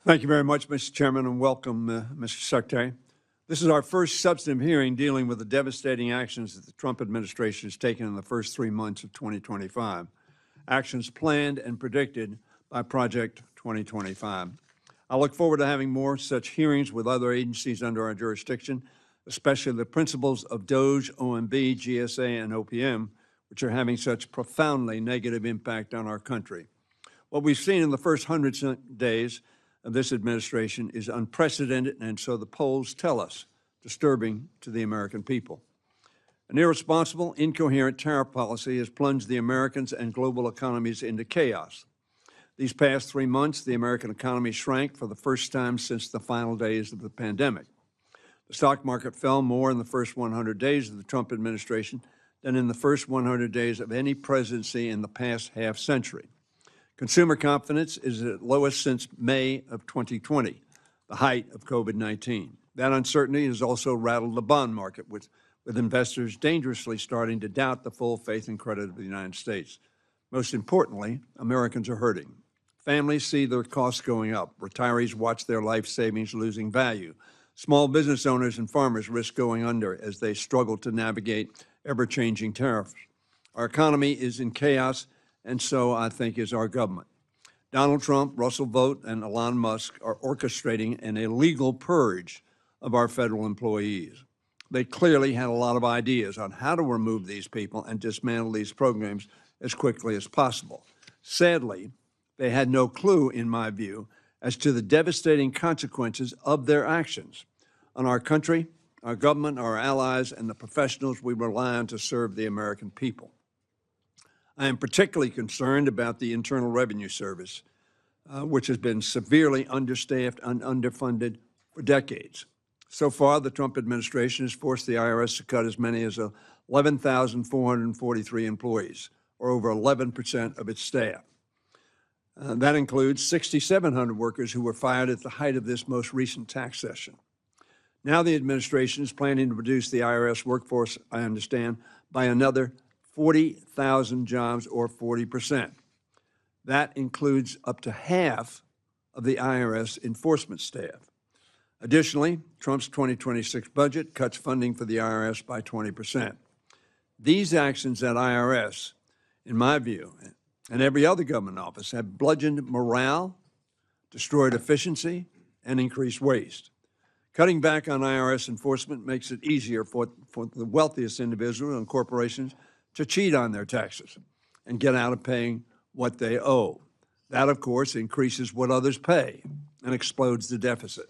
Thank you very much, Mr. Chairman, and welcome, Mr. Secretary. This is our first substantive hearing dealing with the devastating actions that the Trump administration has taken in the first 3 months of 2025, actions planned and predicted by Project 2025. I look forward to having more such hearings with other agencies under our jurisdiction, especially the principles of DOGE, OMB, GSA, and OPM, which are having such profoundly negative impact on our country. What we've seen in the first 100 days of this administration is unprecedented, and so the polls tell us, disturbing to the American people. An irresponsible, incoherent tariff policy has plunged the Americans and global economies into chaos. These past 3 months, the American economy shrank for the first time since the final days of the pandemic. The stock market fell more in the first 100 days of the Trump administration than in the first 100 days of any presidency in the past half century. Consumer confidence is at its lowest since May of 2020, the height of COVID-19. That uncertainty has also rattled the bond market, with investors dangerously starting to doubt the full faith and credit of the United States. Most importantly, Americans are hurting. Families see their costs going up. Retirees watch their life savings losing value. Small business owners and farmers risk going under as they struggle to navigate ever-changing tariffs. Our economy is in chaos, and so I think is our government. Donald Trump, Russell Vought, and Elon Musk are orchestrating an illegal purge of our federal employees. They clearly had a lot of ideas on how to remove these people and dismantle these programs as quickly as possible. Sadly, they had no clue, in my view, as to the devastating consequences of their actions on our country, our government, our allies, and the professionals we rely on to serve the American people. I am particularly concerned about the Internal Revenue Service, which has been severely understaffed and underfunded for decades. So far, the Trump administration has forced the IRS to cut as many as 11,443 employees, or over 11% of its staff. That includes 6,700 workers who were fired at the height of this most recent tax session. Now the administration is planning to reduce the IRS workforce, I understand, by another 40,000 jobs, or 40%. That includes up to half of the IRS enforcement staff. Additionally, Trump's 2026 budget cuts funding for the IRS by 20%. These actions at IRS, in my view, and every other government office, have bludgeoned morale, destroyed efficiency, and increased waste. Cutting back on IRS enforcement makes it easier for the wealthiest individuals and corporations to cheat on their taxes and get out of paying what they owe. That, of course, increases what others pay and explodes the deficit.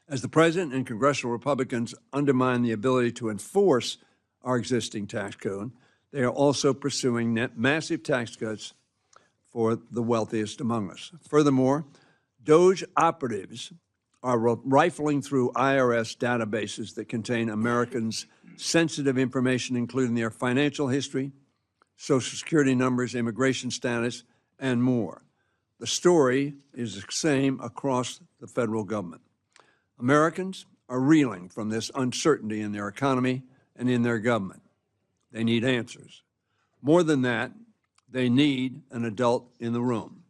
As the President and congressional Republicans undermine the ability to enforce our existing tax code, they are also pursuing massive tax cuts for the wealthiest among us. Furthermore, DOGE operatives are rifling through IRS databases that contain Americans' sensitive information, including their financial history, Social Security numbers, immigration status, and more. The story is the same across the federal government. Americans are reeling from this uncertainty in their economy and in their government. They need answers. More than that, they need an adult in the room.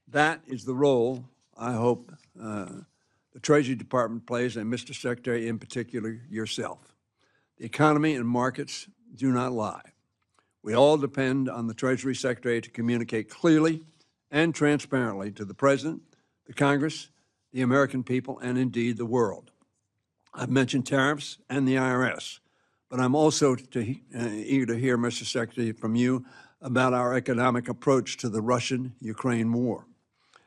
That is the role I hope the Treasury Department plays, and Mr. Secretary, in particular, yourself. The economy and markets do not lie. We all depend on the Treasury Secretary to communicate clearly and transparently to the President, the Congress, the American people, and indeed the world. I've mentioned tariffs and the IRS, but I'm also eager to hear, Mr. Secretary, from you about our economic approach to the Russian-Ukraine war,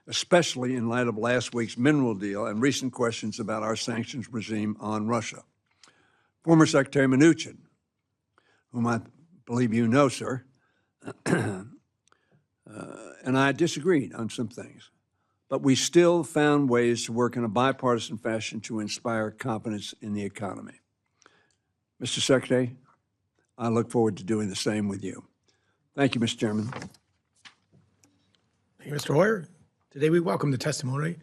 especially in light of last week's mineral deal and recent questions about our sanctions regime on Russia. Former Secretary Mnuchin, whom I believe you know, sir, and I disagreed on some things, but we still found ways to work in a bipartisan fashion to inspire confidence in the economy. Mr. Secretary, I look forward to doing the same with you. Thank you, Mr. Chairman. Thank you, Mr. Hoyer. Today we welcome the testimony